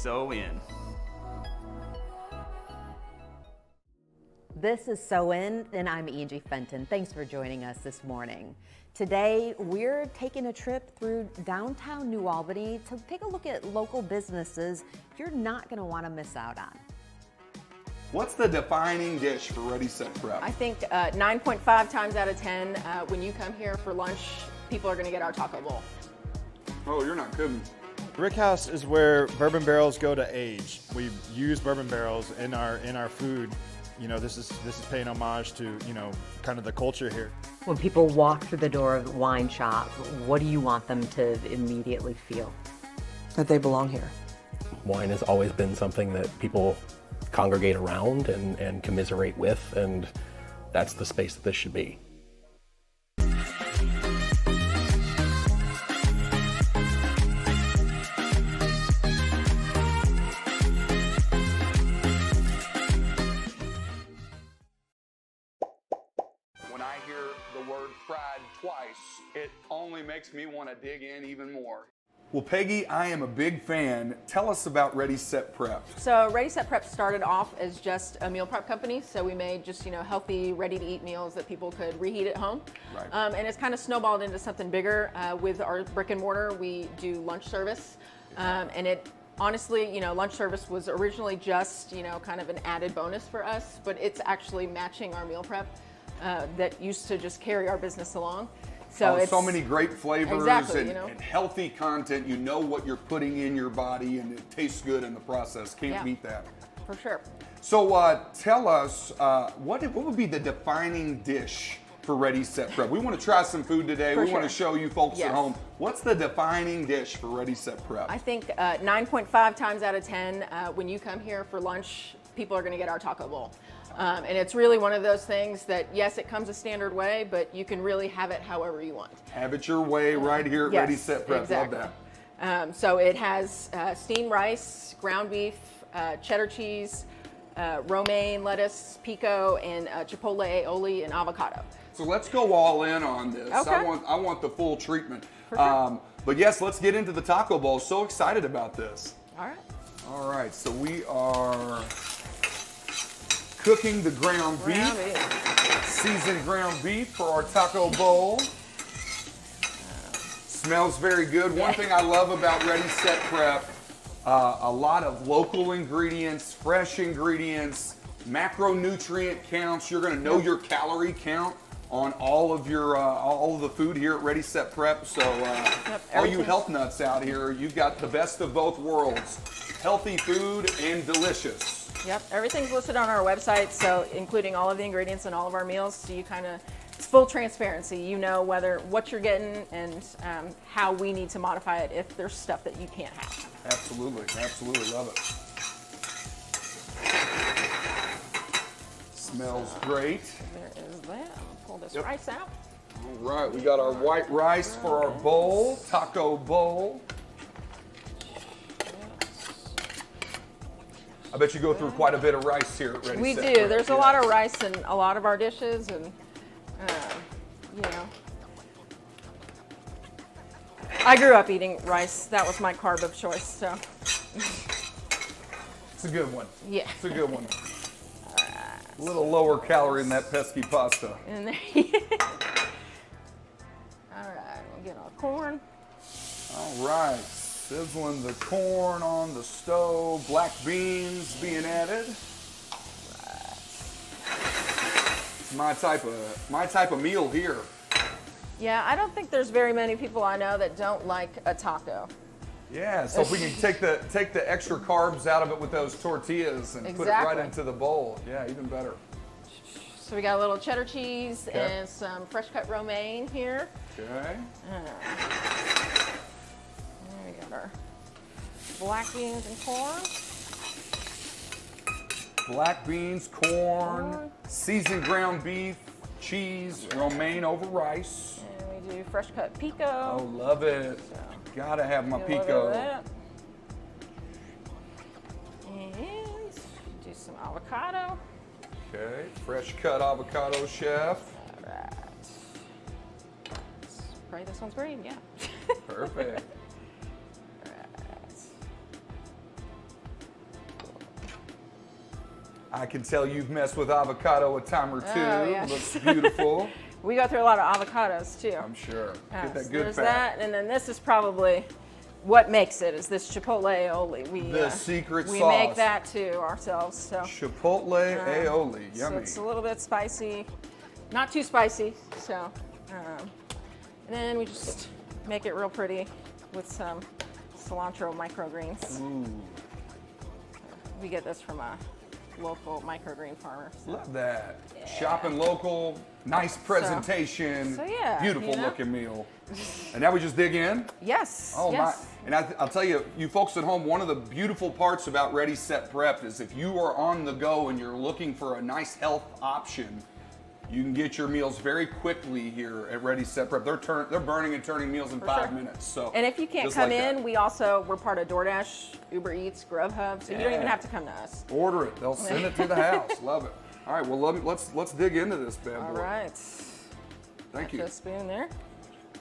SoIN. This is SoIN, and I'm Angie Fenton. Thanks for joining us this morning. Today, we're taking a trip through downtown New Albany to take a look at local businesses you're not going to want to miss out on. What's the defining dish for Ready, Set, Prep? I think 9.5 times out of 10, when you come here for lunch, people are going to get our taco bowl. Oh, you're not kidding. Rick House is where bourbon barrels go to age. We use bourbon barrels in our food. You know, this is paying homage to, you know, kind of the culture here. When people walk through the door of the wine shop, what do you want them to immediately feel? That they belong here. Wine has always been something that people congregate around and commiserate with, and that's the space that this should be. When I hear the word fried twice, it only makes me want to dig in even more. Well, Peggy, I am a big fan. Tell us about Ready, Set, Prep. So Ready, Set, Prep started off as just a meal prep company. So we made just, you know, healthy, ready-to-eat meals that people could reheat at home. Right. And it's kind of snowballed into something bigger. With our brick and mortar, we do lunch service. And it honestly, you know, lunch service was originally just, you know, kind of an added bonus for us, but it's actually matching our meal prep that used to just carry our business along. So it's so many great flavors exactly, and, you know, and healthy content. You know what you're putting in your body, and it tastes good in the process. Can't beat that. For sure. So tell us, what would be the defining dish for Ready, Set, Prep? We want to try some food today. For we want to sure. show you folks Yes. at home. What's the defining dish for Ready, Set, Prep? I think 9.5 times out of 10, when you come here for lunch, people are going to get our taco bowl. And it's really one of those things that, yes, it comes a standard way, but you can really have it however you want. Have it your way right here at Yes, Ready, Set, Prep. exactly. Love that. So it has steamed rice, ground beef, cheddar cheese, romaine lettuce, pico, and chipotle aioli and avocado. So let's go all in on this. Okay. I want the full treatment. For sure. But yes, let's get into the taco bowl. So excited about this. All right. All right, so we are cooking the ground beef, seasoned ground beef for our taco bowl. Smells very good. One thing I love about Ready, Set, Prep, a lot of local ingredients, fresh ingredients, macronutrient counts. You're going to know your calorie count on all of your all of the food here at Ready, Set, Prep. So all you health nuts out here, you've got the best of both worlds. Healthy food and delicious. Yep, everything's listed on our website, so including all of the ingredients in all of our meals, so you kind of, it's full transparency. You know what you're getting and how we need to modify it if there's stuff that you can't have. Absolutely, absolutely love it. Smells great. There is that. I'll pull this rice out. All right, we got our white rice for our bowl, taco bowl. I bet you go through quite a bit of rice here at Ready, We Set, do. Prep. There's a lot of rice in a lot of our dishes, and you know, I grew up eating rice. That was my carb of choice. So It's a good one. yeah. It's a good one. A little lower calorie than that pesky pasta. And there all right, we'll get our corn. All right, sizzling the corn on the stove, black beans being added. It's my type of meal here. Yeah, I don't think there's very many people I know that don't like a taco. Yeah, so if we can take the extra carbs out of it with those tortillas and put it right Exactly. into the bowl, yeah, even better. So we got a little cheddar cheese Okay. and some fresh cut romaine here. Okay. There we got our black beans and corn. Black beans, corn, seasoned ground beef, cheese, romaine over rice. And we do fresh cut pico. Oh, love it. So, Gotta have my do a little bit pico. of that. And do some avocado. Okay, fresh cut avocado, chef. All right. Pray this one's green, yeah. Perfect. All right. I can tell you've messed with avocado a time or two. yes. Looks beautiful. We go through a lot of avocados too. I'm sure. Get So that good there's fat. that, and then this is probably what makes it, is this chipotle aioli. The secret we sauce. make that too ourselves. So Chipotle aioli. So Yummy. it's a little bit spicy, not too spicy. So, and then we just make it real pretty with some cilantro microgreens. Ooh, We get this from a local microgreen farmer. So. love that. Shopping local, nice presentation, so yeah, beautiful you know? looking meal. And now we just dig in. Yes. Oh yes. my! And I'll tell you, you folks at home, one of the beautiful parts about Ready Set Prep is if you are on the go and you're looking for a nice health option, you can get your meals very quickly here at Ready Set Prep. They're burning and turning meals in 5 minutes. So. And if you can't just come like in, that. we're part of DoorDash, Uber Eats, Grubhub, so you don't even have to come to us. Order it. They'll send it to the house. Love it. All right. Well, let's dig into this bad boy. All right. Thank you. Just a spoon there.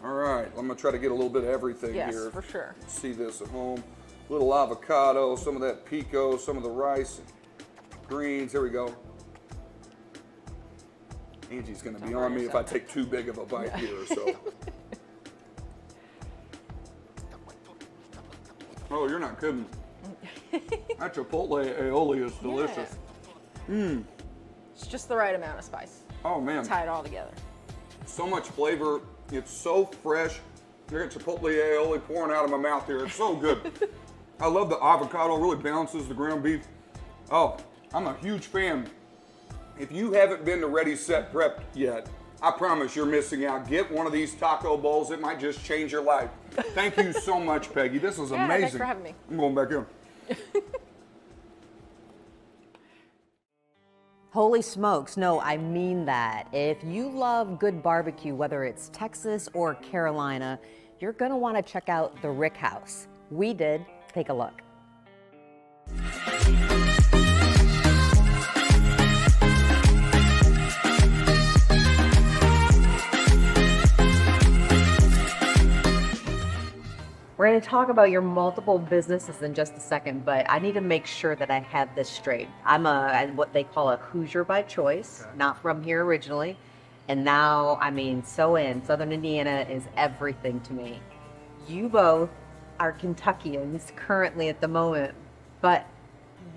All right. I'm gonna try to get a little bit of everything Yes, here. for sure. See this at home. Little avocado, some of that pico, some of the rice, and greens. Here we go. Angie's gonna be Don't on worry me if I yourself. take too big of a bite here. So. Oh, you're not kidding. That chipotle aioli is delicious. It's just the right amount of spice. Oh man, Tie it all together. so much flavor. It's so fresh. I got chipotle aioli pouring out of my mouth here. It's so good. I love the avocado. Really balances the ground beef. Oh, I'm a huge fan. If you haven't been to Ready Set Prep yet, I promise you're missing out. Get one of these taco bowls. It might just change your life. Thank you so much, Peggy. This was Yeah, amazing. thanks for having me. I'm going back in. Holy smokes, no, I mean that. If you love good barbecue, whether it's Texas or Carolina, you're gonna wanna check out the Rick House. We did. Take a look. We're going to talk about your multiple businesses in just a second, but I need to make sure that I have this straight. I'm what they call a Hoosier by choice, not from here originally. And now, I mean, SoIN, Southern Indiana is everything to me. You both are Kentuckians currently at the moment, but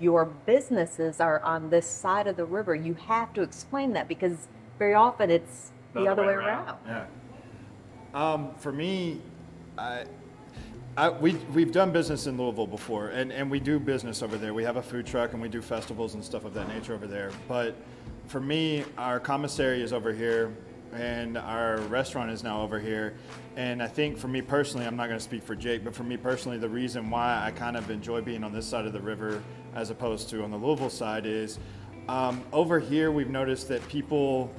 your businesses are on this side of the river. You have to explain that because very often it's the other way around. Yeah. For me, we've done business in Louisville before, and we do business over there. We have a food truck, and we do festivals and stuff of that nature over there. But for me, our commissary is over here, and our restaurant is now over here. And I think for me personally, I'm not going to speak for Jake, but for me personally, the reason why I kind of enjoy being on this side of the river as opposed to on the Louisville side is over here, we've noticed that people,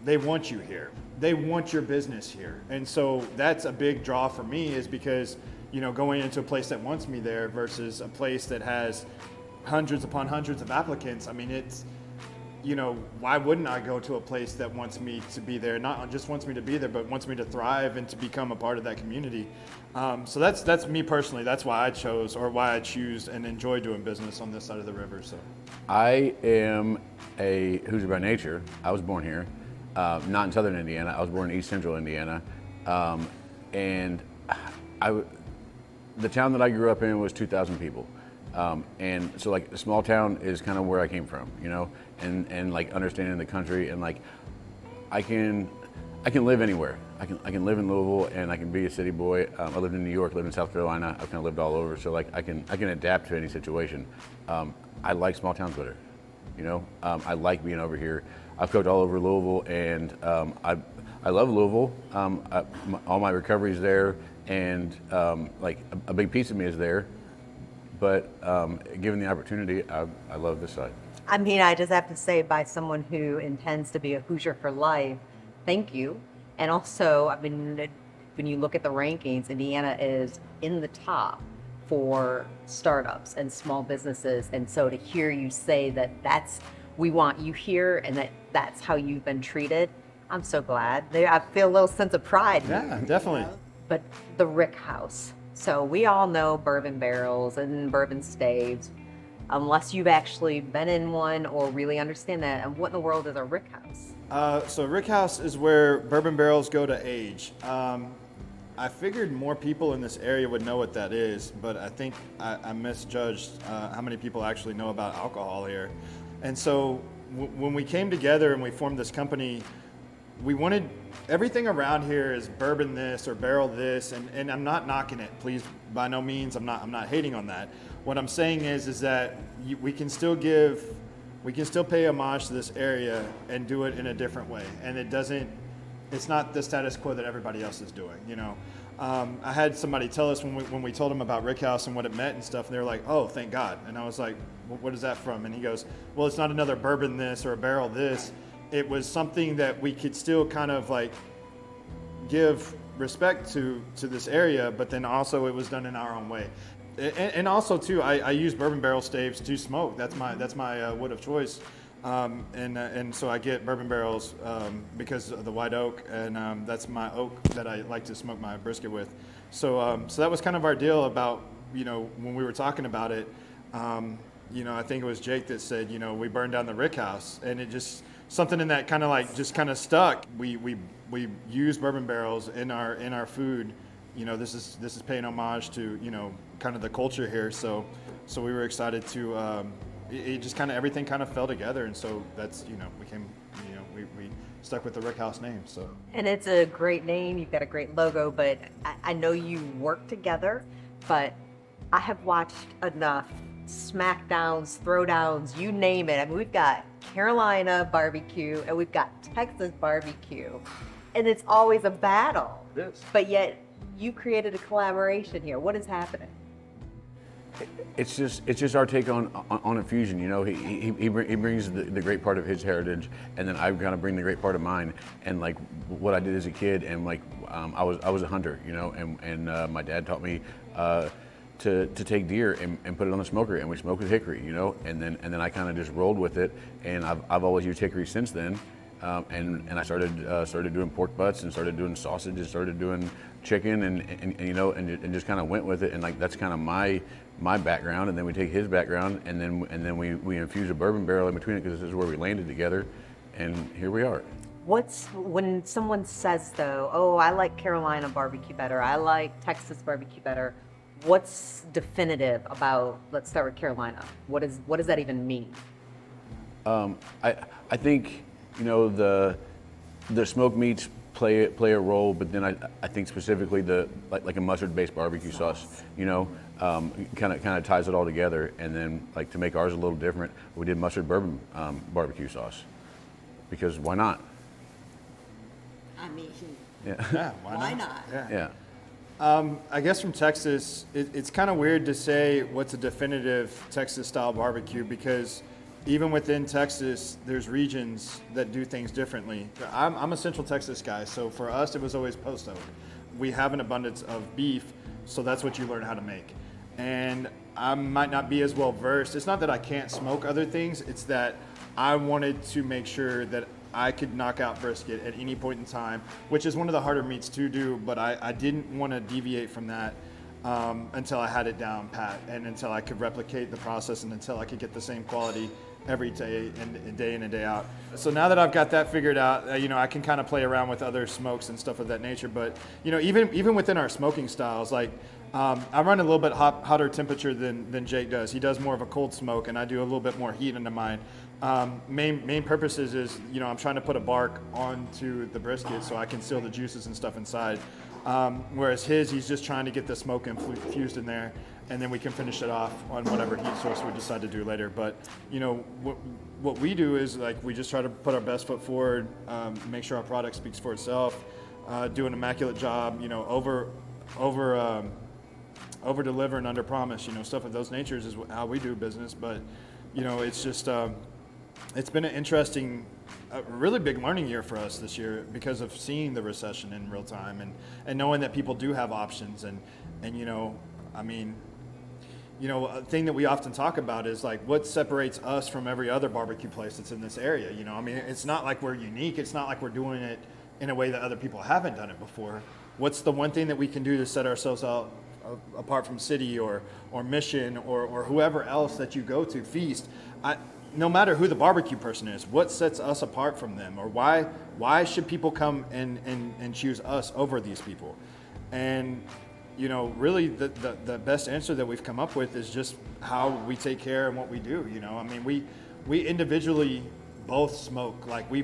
they want you here. They want your business here. And so that's a big draw for me, is because going into a place that wants me there versus a place that has hundreds upon hundreds of applicants. I mean, it's, why wouldn't I go to a place that wants me to be there? Not just wants me to be there, but wants me to thrive and to become a part of that community. So that's me personally. That's why I chose, or why I choose and enjoy doing business on this side of the river. So I am a Hoosier by nature. I was born here, not in Southern Indiana. I was born in East Central Indiana, and the town that I grew up in was 2,000 people. And so like a small town is kind of where I came from, and like understanding the country, and like I can live anywhere. I can live in Louisville, and I can be a city boy. I lived in New York, lived in South Carolina. I've kind of lived all over, so like I can adapt to any situation. I like small towns better, I like being over here. I've coached all over Louisville, and I love Louisville. All my recovery's there, and like a big piece of me is there. But given the opportunity, I love this side. I mean, I just have to say, by someone who intends to be a Hoosier for life, thank you. And also, I mean, when you look at the rankings, Indiana is in the top for startups and small businesses. And so to hear you say that we want you here, and that's how you've been treated, I'm so glad. I feel a little sense of pride. yeah, definitely. But the Rick House. So we all know bourbon barrels and bourbon staves. unless you've actually been in one or really understand that. And what in the world is a rick house? So Rick House is where bourbon barrels go to age. I figured more people in this area would know what that is, but I think I misjudged how many people actually know about alcohol here. And so when we came together and we formed this company, we wanted everything around here is bourbon this or barrel this, and I'm not knocking it. Please, by no means, I'm not hating on that. What I'm saying is that we can still pay homage to this area and do it in a different way, and it's not the status quo that everybody else is doing, you know. I had somebody tell us when we told them about Rick House and what it meant and stuff, and they were like, "Oh, thank God." And I was like, "What is that from?" And he goes, "Well, it's not another bourbon this or a barrel this. It was something that we could still kind of like give respect to this area, but then also it was done in our own way." And also too, I use bourbon barrel staves to smoke. That's my wood of choice. And so I get bourbon barrels because of the white oak, and that's my oak that I like to smoke my brisket with. So that was kind of our deal about, you know, when we were talking about it. You know, I think it was Jake that said, you know, we burned down the Rick House, and it just something in that kind of like just kind of stuck. We use bourbon barrels in our food. You know, this is paying homage to, you know, kind of the culture here. So we were excited to. It just kind of everything kind of fell together, and so that's, you know, we stuck with the Rick House name. So, And it's a great name. You've got a great logo, but I know you work together. But I have watched enough smackdowns, throwdowns, you name it. I mean, we've got Carolina barbecue and we've got Texas barbecue, and it's always a battle. It is. But yet you created a collaboration here. What is happening? It's just our take on a fusion. You know, he brings the great part of his heritage, and then I kind of bring the great part of mine. And like what I did as a kid, and like I was a hunter, you know, and my dad taught me to take deer and put it on the smoker, and we smoked with hickory, you know, and then I kind of just rolled with it, and I've always used hickory since then. And I started doing pork butts and started doing sausage and started doing chicken and you know, and just kind of went with it, and like that's kind of my background, and then we take his background, and then we infuse a bourbon barrel in between it, because this is where we landed together, and here we are. When someone says though, oh, I like Carolina barbecue better, I like Texas barbecue better, what's definitive about, let's start with Carolina. What does that even mean? I think, you know, the smoked meats play a role, but then I think specifically the like a mustard-based barbecue sauce, you know, kind of ties it all together. And then like to make ours a little different, we did mustard bourbon barbecue sauce, because why not? I mean, yeah, why not? Yeah. I guess from Texas, it's kind of weird to say what's a definitive Texas-style barbecue, because even within Texas, there's regions that do things differently. I'm a Central Texas guy, so for us, it was always post oak. We have an abundance of beef, so that's what you learn how to make. And I might not be as well versed. It's not that I can't smoke other things, it's that I wanted to make sure that I could knock out brisket at any point in time, which is one of the harder meats to do, but I didn't want to deviate from that until I had it down pat, and until I could replicate the process, and until I could get the same quality every day and day in and day out. So now that I've got that figured out, you know, I can kind of play around with other smokes and stuff of that nature. But, you know, even within our smoking styles, like I run a little bit hotter temperature than Jake does. He does more of a cold smoke, and I do a little bit more heat into mine. Main purposes is, you know, I'm trying to put a bark onto the brisket so I can seal the juices and stuff inside. Whereas he's just trying to get the smoke infused in there, and then we can finish it off on whatever heat source we decide to do later. But, you know, what we do is, like, we just try to put our best foot forward, make sure our product speaks for itself, do an immaculate job, you know, over deliver and under promise, you know, stuff of those natures is how we do business. But, you know, it's just, it's been an interesting, really big learning year for us this year, because of seeing the recession in real time, and knowing that people do have options. And you know, I mean, you know, a thing that we often talk about is like what separates us from every other barbecue place that's in this area. You know, I mean, it's not like we're unique. It's not like we're doing it in a way that other people haven't done it before. What's the one thing that we can do to set ourselves out apart from City or Mission or whoever else that you go to, Feast, no matter who the barbecue person is, what sets us apart from them, or why should people come and choose us over these people? And really the best answer that we've come up with is just how we take care and what we do. I mean, we individually both smoke. Like we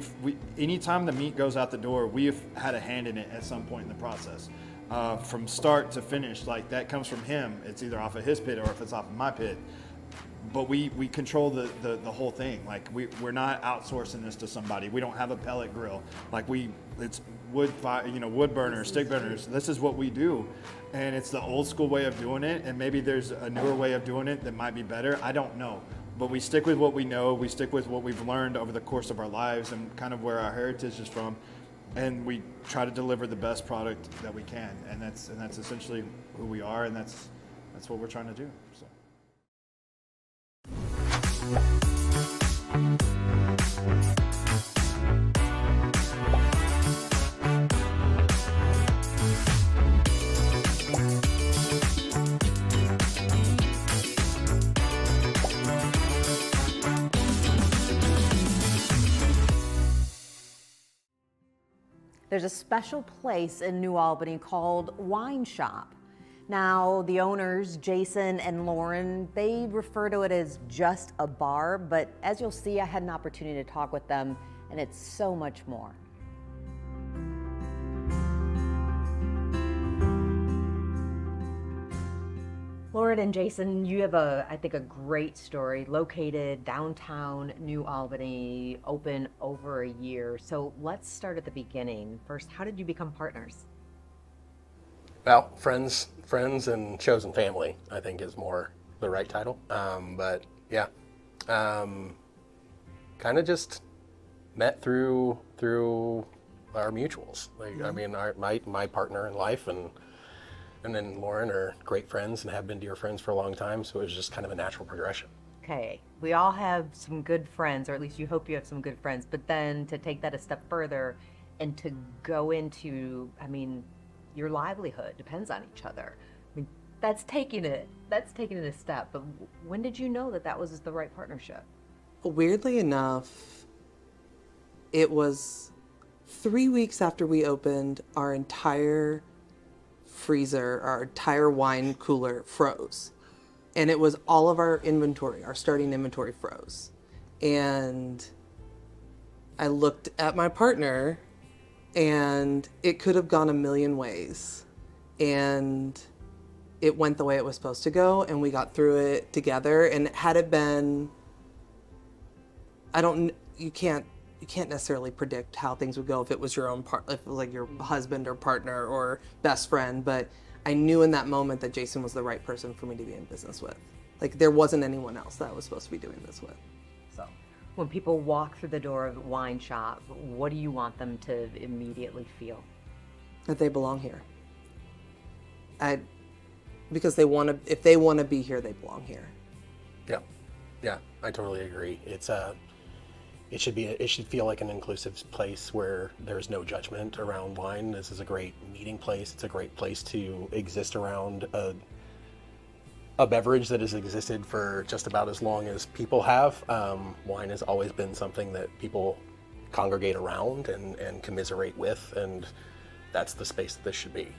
anytime the meat goes out the door, we've had a hand in it at some point in the process, from start to finish. Like that comes from him. It's either off of his pit or if it's off of my pit. But we control the whole thing. Like we're not outsourcing this to somebody. We don't have a pellet grill. Like it's wood fire, wood burners, stick burners. This is what we do. And it's the old school way of doing it. And maybe there's a newer way of doing it that might be better. I don't know. But we stick with what we know. We stick with what we've learned over the course of our lives and kind of where our heritage is from. And we try to deliver the best product that we can. And that's essentially who we are. And that's what we're trying to do. So. There's a special place in New Albany called Wine Shop. Now, the owners, Jason and Lauren, they refer to it as just a bar, but as you'll see, I had an opportunity to talk with them, and it's so much more. Lauren and Jason, you have I think a great story, located downtown New Albany, open over a year. So let's start at the beginning. First, how did you become partners? Well, friends and chosen family, I think, is more the right title. But yeah, kind of just met through our mutuals. Like, I mean, my partner in life and then Lauren are great friends and have been dear friends for a long time. So it was just kind of a natural progression. Okay, we all have some good friends, or at least you hope you have some good friends. But then to take that a step further and to go into, I mean, your livelihood depends on each other. I mean, that's taking it a step. But when did you know that was the right partnership? Weirdly enough, it was 3 weeks after we opened, our entire freezer, our entire wine cooler froze. And it was all of our inventory, our starting inventory froze. And I looked at my partner, and it could have gone a million ways. And it went the way it was supposed to go, and we got through it together. And had it been, you can't necessarily predict how things would go if it was your own if it was like your husband or partner or best friend. But I knew in that moment that Jason was the right person for me to be in business with. Like, there wasn't anyone else that I was supposed to be doing this with. So when people walk through the door of the Wine Shop, what do you want them to immediately feel? That they belong here. Because if they want to be here, they belong here. Yeah, I totally agree. It should feel like an inclusive place where there's no judgment around wine. This is a great meeting place. It's a great place to exist around a beverage that has existed for just about as long as people have. Wine has always been something that people congregate around and commiserate with, and that's the space that this should be.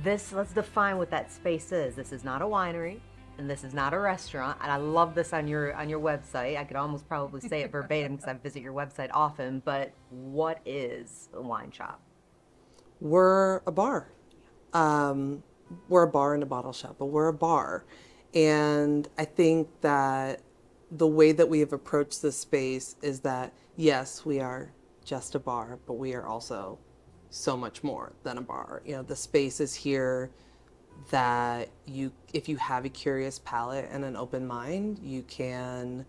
Let's define what that space is. This is not a winery. And this is not a restaurant, and I love this on your website. I could almost probably say it verbatim because I visit your website often, but what is a Wine Shop? We're a bar. We're a bar and a bottle shop, but we're a bar. And I think that the way that we have approached this space is that, yes, we are just a bar, but we are also so much more than a bar. The space is here that if you have a curious palate and an open mind, you can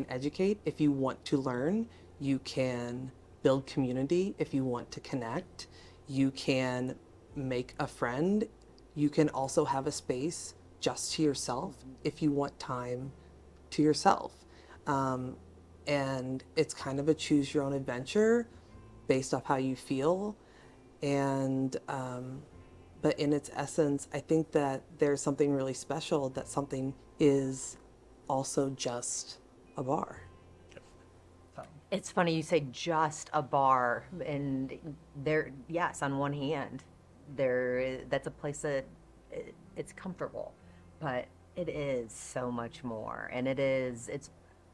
educate. If you want to learn, you can build community. If you want to connect, you can make a friend. You can also have a space just to yourself if you want time to yourself. And it's kind of a choose your own adventure based off how you feel. And but in its essence, I think that there's something really special that something is also just a bar. It's funny you say just a bar, and there, yes, on one hand, that's a place that it's comfortable, but it is so much more, and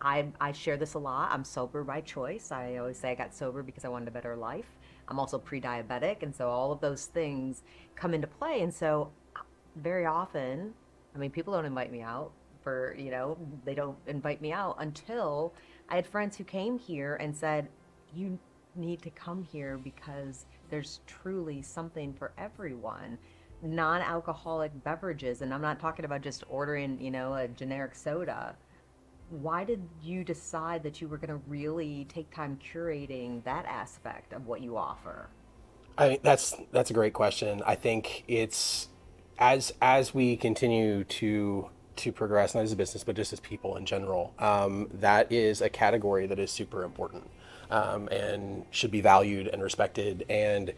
I share this a lot. I'm sober by choice. I always say I got sober because I wanted a better life. I'm also pre-diabetic, and so all of those things come into play, and so very often, I mean, people don't invite me out they don't invite me out until I had friends who came here and said, you need to come here because there's truly something for everyone. Non-alcoholic beverages, and I'm not talking about just ordering, a generic soda. Why did you decide that you were going to really take time curating that aspect of what you offer? That's a great question. I think it's as we continue to progress, not as a business, but just as people in general, that is a category that is super important and should be valued and respected. And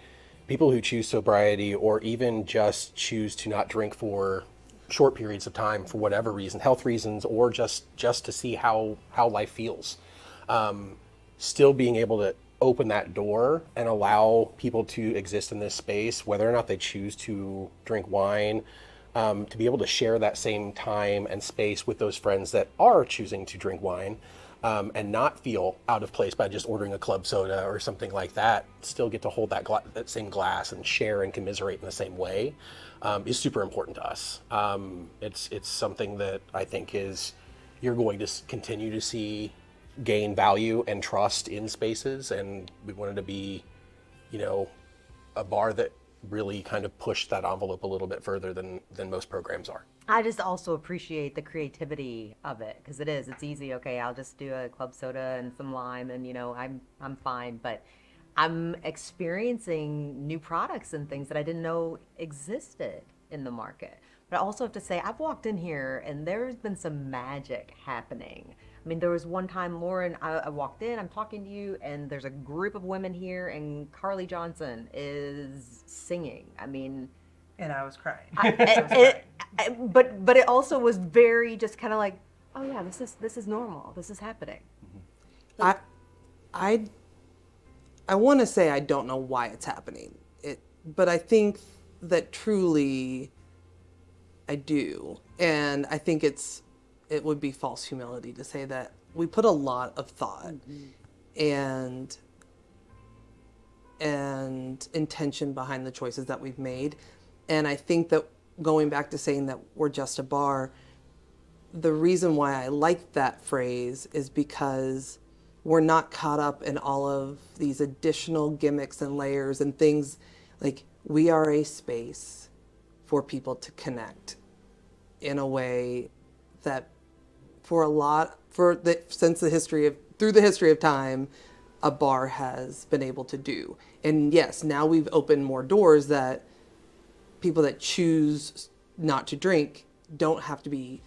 people who choose sobriety or even just choose to not drink for short periods of time for whatever reason, health reasons, or just to see how life feels, still being able to open that door and allow people to exist in this space, whether or not they choose to drink wine, to be able to share that same time and space with those friends that are choosing to drink wine, and not feel out of place by just ordering a club soda or something like that, still get to hold that same glass and share and commiserate in the same way, is super important to us. It's something that I think you're going to continue to see gain value and trust in spaces, and we wanted to be, a bar that really kind of pushed that envelope a little bit further than most programs are. I just also appreciate the creativity of it, because it's easy. Okay, I'll just do a club soda and some lime, and I'm fine. But I'm experiencing new products and things that I didn't know existed in the market. But I also have to say, I've walked in here and there's been some magic happening. I mean, there was one time, Lauren, I walked in, I'm talking to you, and there's a group of women here, and Carly Johnson is singing. I mean, And I was crying. but it also was very just kind of like, oh yeah, this is normal. This is happening. I want to say I don't know why it's happening. But I think that truly I do. And I think it would be false humility to say that we put a lot of thought and intention behind the choices that we've made. And I think that going back to saying that we're just a bar, the reason why I like that phrase is because we're not caught up in all of these additional gimmicks and layers and things. Like, we are a space for people to connect in a way that through the history of time, a bar has been able to do. And yes, now we've opened more doors that people that choose not to drink don't have to be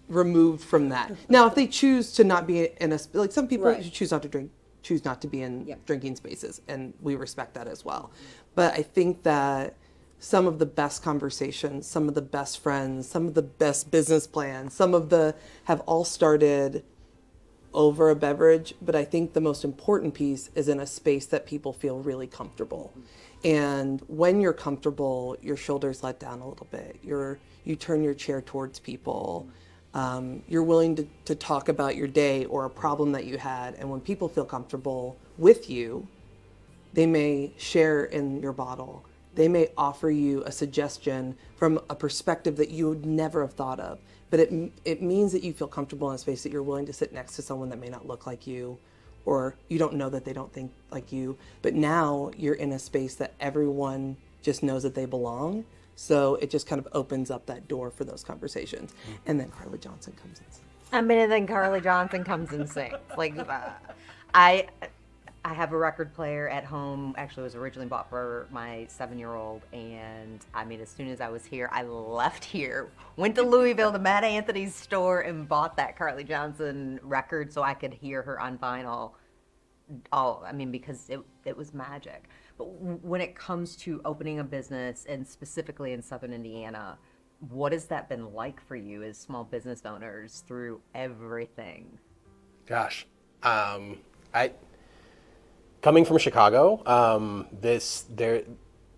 removed from that. Now, if they choose to not be in like some people who choose not to drink, choose not to be in drinking spaces, and we respect that as well. But I think that some of the best conversations, some of the best friends, some of the best business plans, have all started over a beverage. But I think the most important piece is in a space that people feel really comfortable. And when you're comfortable, your shoulders let down a little bit. You turn your chair towards people. You're willing to talk about your day or a problem that you had. And when people feel comfortable with you, they may share in your bottle. They may offer you a suggestion from a perspective that you would never have thought of. But it means that you feel comfortable in a space that you're willing to sit next to someone that may not look like you, or you don't know that they don't think like you. But now you're in a space that everyone just knows that they belong. So it just kind of opens up that door for those conversations. And then Carly Johnson comes in. And then Carly Johnson comes and sings. Like, I have a record player at home. Actually, it was originally bought for my 7-year-old. And I mean, as soon as I was here, I left here, went to Louisville to Matt Anthony's store and bought that Carly Johnson record so I could hear her on vinyl all, I mean, because it was magic. But when it comes to opening a business, and specifically in Southern Indiana, what has that been like for you as small business owners through everything? Gosh, I coming from Chicago,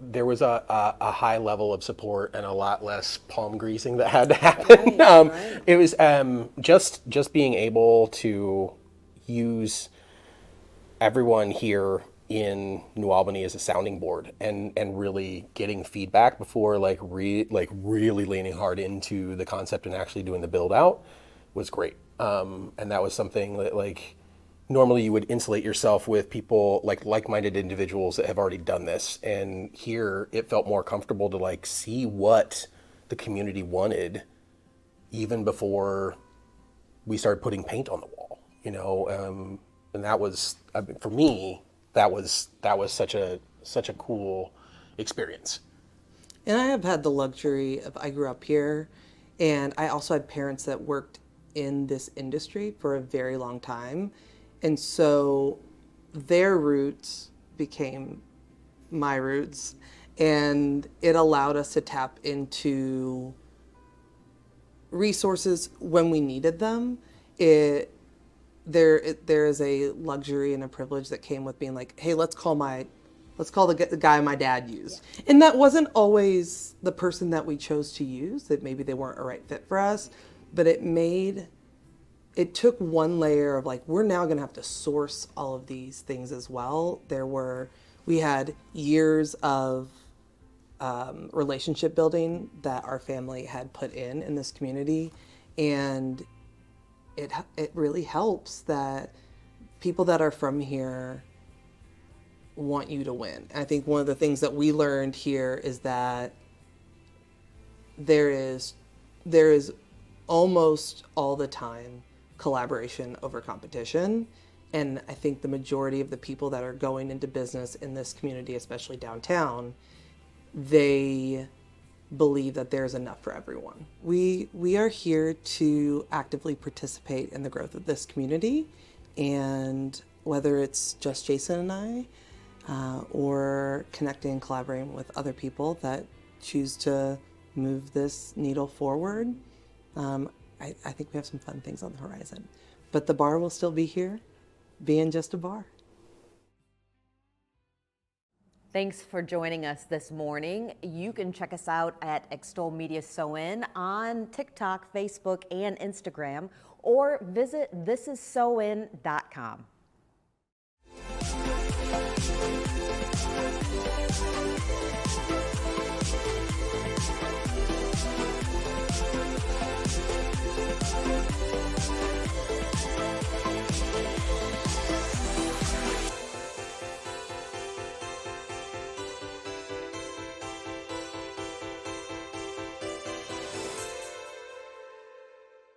there was a high level of support and a lot less palm greasing that had to happen. Right. It was just being able to use everyone here in New Albany as a sounding board and really getting feedback before really leaning hard into the concept and actually doing the build out was great. And that was something that normally you would insulate yourself with people like-minded individuals that have already done this. And here it felt more comfortable to see what the community wanted even before we started putting paint on the wall, and that was, for me, that was such a cool experience. And I have had the luxury of, I grew up here, and I also had parents that worked in this industry for a very long time. And so their roots became my roots, and it allowed us to tap into resources when we needed them. There is a luxury and a privilege that came with being like, hey, let's call the guy my dad used. Yeah. And that wasn't always the person that we chose to use, that maybe they weren't a right fit for us, but it took one layer of we're now going to have to source all of these things as well. We had years of relationship building that our family had put in this community, and it really helps that people that are from here want you to win. I think one of the things that we learned here is that there is almost all the time collaboration over competition. And I think the majority of the people that are going into business in this community, especially downtown, they believe that there's enough for everyone. We are here to actively participate in the growth of this community, and whether it's just Jason and I, or connecting and collaborating with other people that choose to move this needle forward, I think we have some fun things on the horizon. But the bar will still be here, being just a bar. Thanks for joining us this morning. You can check us out at Extol Media SoIN on TikTok, Facebook, and Instagram, or visit thisissoin.com.